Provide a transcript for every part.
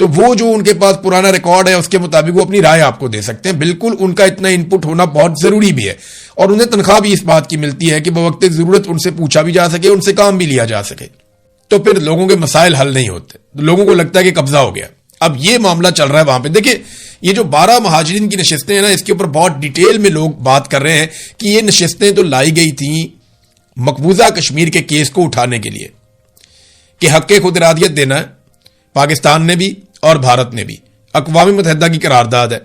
تو وہ جو ان کے پاس پرانا ریکارڈ ہے اس کے مطابق وہ اپنی رائے آپ کو دے سکتے ہیں. بالکل ان کا اتنا ان پٹ ہونا بہت ضروری بھی ہے, اور انہیں تنخواہ بھی اس بات کی ملتی ہے کہ بوقت ضرورت ان سے پوچھا بھی جا سکے, ان سے کام بھی لیا جا سکے. تو پھر لوگوں کے مسائل حل نہیں ہوتے, لوگوں کو لگتا ہے کہ قبضہ ہو گیا. اب یہ معاملہ چل رہا ہے وہاں پہ. دیکھیں یہ جو 12 مہاجرین کی نشستیں ہیں نا, اس کے اوپر بہت ڈیٹیل میں لوگ بات کر رہے ہیں کہ یہ نشستیں تو لائی گئی تھیں مقبوضہ کشمیر کے کیس کو اٹھانے کے لیے کہ حق خود ارادیت دینا ہے پاکستان نے بھی اور بھارت نے بھی, اقوام متحدہ کی قرارداد ہے,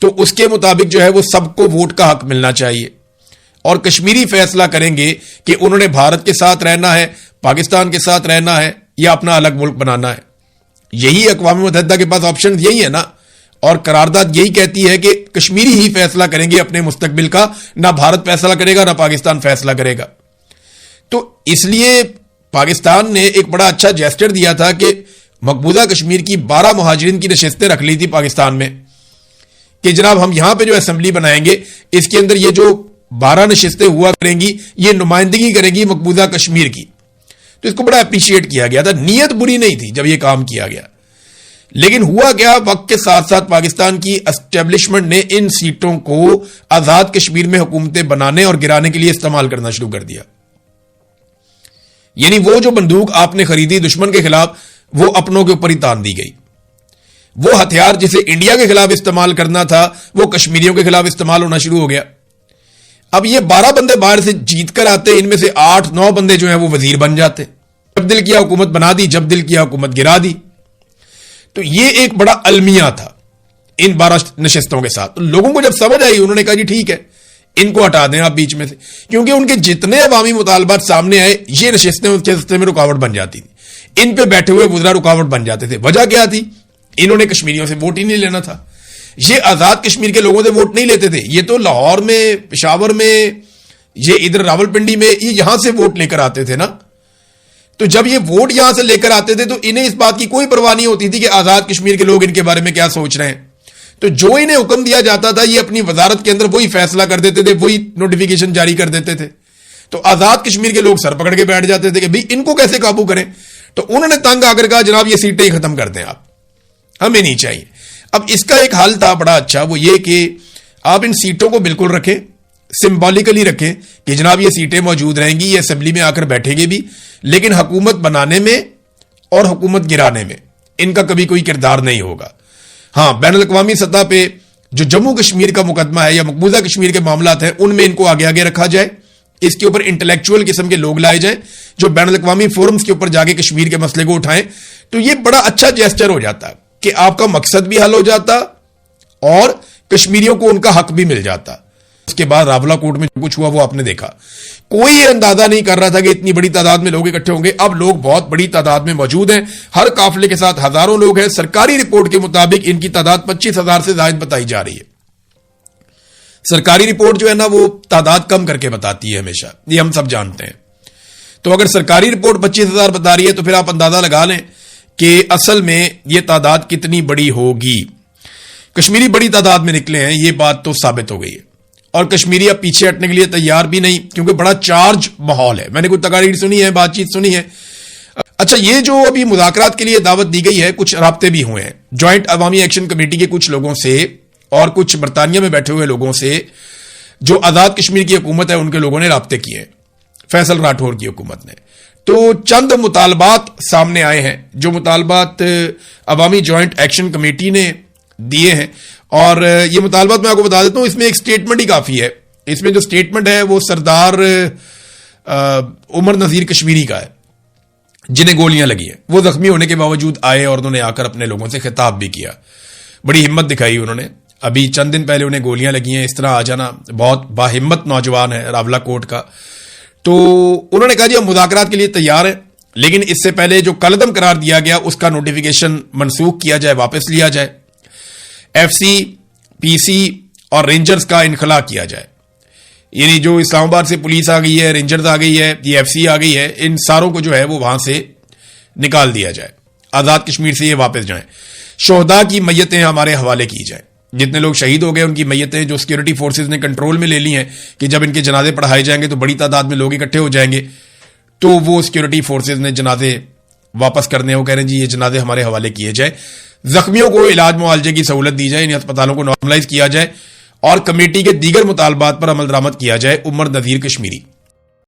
تو اس کے مطابق جو ہے وہ سب کو ووٹ کا حق ملنا چاہیے, اور کشمیری فیصلہ کریں گے کہ انہوں نے بھارت کے ساتھ رہنا ہے, پاکستان کے ساتھ رہنا ہے, یا اپنا الگ ملک بنانا ہے. یہی اقوام متحدہ کے پاس آپشن یہی ہے نا, اور قرارداد یہی کہتی ہے کہ کشمیری ہی فیصلہ کریں گے اپنے مستقبل کا, نہ بھارت فیصلہ کرے گا نہ پاکستان فیصلہ کرے گا. تو اس لیے پاکستان نے ایک بڑا اچھا جیسچر دیا تھا کہ مقبوضہ کشمیر کی 12 مہاجرین کی نشستیں رکھ لی تھی پاکستان میں کہ جناب ہم یہاں پہ جو اسمبلی بنائیں گے اس کے اندر یہ جو 12 نشستیں ہوا کریں گی یہ نمائندگی کرے گی مقبوضہ کشمیر کی. تو اس کو بڑا اپریشیٹ کیا گیا تھا, نیت بری نہیں تھی جب یہ کام کیا گیا. لیکن ہوا کیا, وقت کے ساتھ ساتھ پاکستان کی اسٹیبلشمنٹ نے ان سیٹوں کو آزاد کشمیر میں حکومتیں بنانے اور گرانے کے لیے استعمال کرنا شروع کر دیا. یعنی وہ جو بندوق آپ نے خریدی دشمن کے خلاف وہ اپنوں کے اوپر ہی تان دی گئی. وہ ہتھیار جسے انڈیا کے خلاف استعمال کرنا تھا وہ کشمیریوں کے خلاف استعمال ہونا شروع ہو گیا. اب یہ 12 بندے باہر سے جیت کر آتے, ان میں سے 8-9 بندے جو ہیں وہ وزیر بن جاتے, جب دل کیا حکومت بنا دی, جب دل کیا حکومت گرا دی. تو یہ ایک بڑا المیہ تھا ان 12 نشستوں کے ساتھ. تو لوگوں کو جب سمجھ آئی انہوں نے کہا جی ٹھیک ہے ان کو ہٹا دیں آپ بیچ میں سے, کیونکہ ان کے جتنے عوامی مطالبات سامنے آئے یہ نشستیں ان کے راستے میں رکاوٹ بن جاتی تھی, ان پہ بیٹھے ہوئے وزراء رکاوٹ بن جاتے تھے. وجہ کیا تھی, انہوں نے کشمیریوں سے ووٹ ہی نہیں لینا تھا. یہ آزاد کشمیر کے لوگوں سے ووٹ نہیں لیتے تھے, یہ تو لاہور میں, پشاور میں, یہ ادھر راول پنڈی میں, یہ یہاں سے ووٹ لے کر آتے تھے نا. تو جب یہ ووٹ یہاں سے لے کر آتے تھے تو انہیں اس بات کی کوئی پرواہ نہیں ہوتی تھی کہ آزاد کشمیر کے لوگ ان کے بارے میں کیا سوچ رہے ہیں. تو جو انہیں حکم دیا جاتا تھا یہ اپنی وزارت کے اندر وہی فیصلہ کر دیتے تھے, وہی نوٹیفیکیشن جاری کر دیتے تھے. تو آزاد کشمیر کے لوگ سر پکڑ کے بیٹھ جاتے تھے کہ بھئی ان کو کیسے قابو کریں. تو انہوں نے تنگ آ کر کہا جناب یہ سیٹیں ہی ختم کر دیں, آپ ہمیں نہیں چاہیے. اب اس کا ایک حل تھا بڑا اچھا, وہ یہ کہ آپ ان سیٹوں کو بالکل رکھیں, سمبولیکلی رکھیں کہ جناب یہ سیٹیں موجود رہیں گی, یہ اسمبلی میں آ کر بیٹھیں گے بھی, لیکن حکومت بنانے میں اور حکومت گرانے میں ان کا کبھی کوئی کردار نہیں ہوگا. ہاں بین الاقوامی سطح پہ جو جموں کشمیر کا مقدمہ ہے یا مقبوضہ کشمیر کے معاملات ہیں ان میں ان کو آگے آگے رکھا جائے, اس کے اوپر انٹلیکچوئل قسم کے لوگ لائے جائیں جو بین الاقوامی فورمز کے اوپر جا کے کشمیر کے مسئلے کو اٹھائیں. تو یہ بڑا اچھا جیسچر ہو جاتا کہ آپ کا مقصد بھی حل ہو جاتا اور کشمیریوں کو ان کا حق بھی مل جاتا. اس کے بعد راولا کوٹ میں جو کچھ ہوا وہ آپ نے دیکھا, کوئی یہ اندازہ نہیں کر رہا تھا کہ اتنی بڑی تعداد میں لوگ اکٹھے ہوں گے. اب لوگ بہت بڑی تعداد میں موجود ہیں, ہر قافلے کے ساتھ ہزاروں لوگ ہیں. سرکاری رپورٹ کے مطابق ان کی تعداد 25,000 سے زائد بتائی جا رہی ہے. سرکاری رپورٹ جو ہے نا وہ تعداد کم کر کے بتاتی ہے ہمیشہ, یہ ہم سب جانتے ہیں. تو اگر سرکاری رپورٹ 25,000 بتا رہی ہے تو پھر آپ اندازہ لگا لیں کہ اصل میں یہ تعداد کتنی بڑی ہوگی. کشمیری بڑی تعداد میں نکلے ہیں, یہ بات تو ثابت ہو گئی ہے. اور کشمیری اب پیچھے ہٹنے کے لیے تیار بھی نہیں, کیونکہ بڑا چارج ماحول ہے. میں نے کوئی تقاریر سنی ہے, بات چیت سنی ہے. اچھا, یہ جو ابھی مذاکرات کے لیے دعوت دی گئی ہے, کچھ رابطے بھی ہوئے ہیں جوائنٹ عوامی ایکشن کمیٹی کے کچھ لوگوں سے اور کچھ برطانیہ میں بیٹھے ہوئے لوگوں سے. جو آزاد کشمیر کی حکومت ہے ان کے لوگوں نے رابطے کیے ہیں, فیصل راٹھور کی حکومت نے. تو چند مطالبات سامنے آئے ہیں, جو مطالبات عوامی جوائنٹ ایکشن کمیٹی نے دیے ہیں. اور یہ مطالبات میں آپ کو بتا دیتا ہوں, اس میں ایک سٹیٹمنٹ ہی کافی ہے. اس میں جو سٹیٹمنٹ ہے وہ سردار عمر نذیر کشمیری کا ہے, جنہیں گولیاں لگی ہیں. وہ زخمی ہونے کے باوجود آئے اور انہوں نے آ کر اپنے لوگوں سے خطاب بھی کیا. بڑی ہمت دکھائی انہوں نے. ابھی چند دن پہلے انہیں گولیاں لگی ہیں, اس طرح آ جانا. بہت باہمت نوجوان ہے راولا کوٹ کا. تو انہوں نے کہا جی ہم مذاکرات کے لیے تیار ہیں, لیکن اس سے پہلے جو کالعدم قرار دیا گیا اس کا نوٹیفیکیشن منسوخ کیا جائے, واپس لیا جائے. ایف سی, پی سی اور رینجرز کا انخلا کیا جائے. یعنی جو اسلام آباد سے پولیس آ گئی ہے, رینجرز آ گئی ہے, یہ ایف سی آ گئی ہے, ان ساروں کو جو ہے وہ وہاں سے نکال دیا جائے, آزاد کشمیر سے یہ واپس جائیں. شہداء کی میتیں ہمارے حوالے کی جائیں. جتنے لوگ شہید ہو گئے ان کی میتیں جو سیکورٹی فورسز نے کنٹرول میں لے لی ہیں کہ جب ان کے جنازے پڑھائے جائیں گے تو بڑی تعداد میں لوگ اکٹھے ہو جائیں گے, تو وہ سیکورٹی فورسز نے جنازے واپس کرنے, وہ کہہ رہے ہیں جی یہ جنازے ہمارے حوالے کیے جائیں. زخمیوں کو علاج معالجے کی سہولت دی جائے، ان ہسپتالوں کو نارملائز کیا جائے اور کمیٹی کے دیگر مطالبات پر عمل درآمد کیا جائے. عمر نذیر کشمیری.